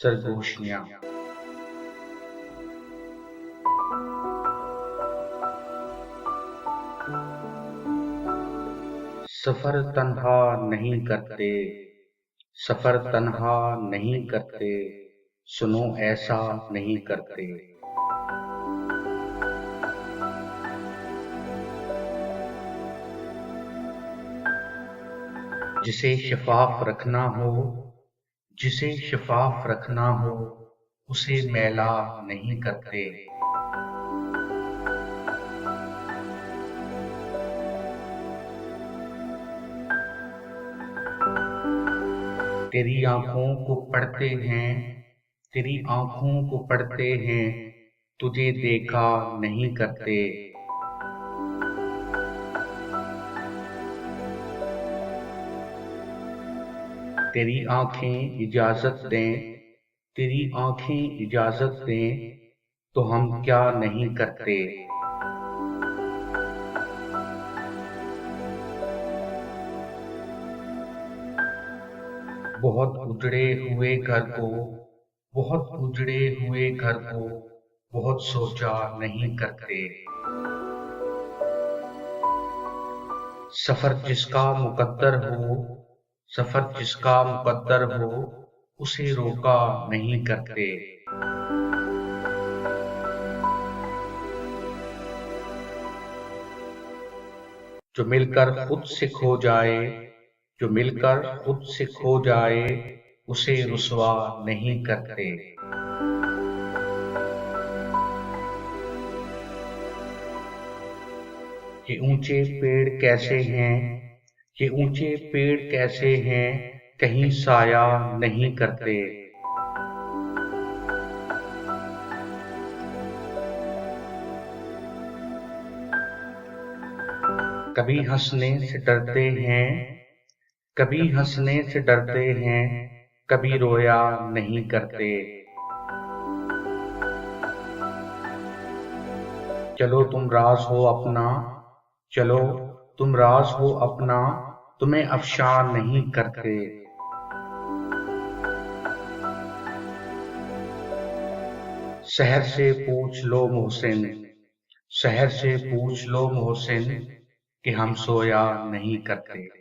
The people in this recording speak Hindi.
सरगोशियाँ। सफर तन्हा नहीं करते, सफर तन्हा नहीं करते, सुनो ऐसा नहीं करते। जिसे शफाफ रखना हो, जिसे शफाफ रखना हो, उसे मैला नहीं करते। तेरी आंखों को पढ़ते हैं, तेरी आंखों को पढ़ते हैं, तुझे देखा नहीं करते। तेरी आंखें इजाजत दें, तेरी आंखें इजाजत दें, तो हम क्या नहीं करते। बहुत उजड़े हुए घर को, बहुत उजड़े हुए घर को, बहुत सोचा नहीं करते। सफर जिसका मुकद्दर हो, सफर जिसका मुकद्दर हो, उसे रोका नहीं करते। जो मिलकर खुद से खो जाए, जो मिलकर खुद से खो जाए, उसे रुसवा नहीं करते। ये ऊंचे पेड़ कैसे हैं, ये ऊंचे पेड़ कैसे हैं, कहीं साया नहीं करते। कभी हंसने से डरते हैं, कभी हंसने से डरते हैं, कभी रोया नहीं करते। चलो तुम राज हो अपना, चलो तुम राज हो अपना, तुम्हें अफशा नहीं करते। शहर से पूछ लो मोहसिन, शहर से पूछ लो मोहसिन, कि हम सोया नहीं करते।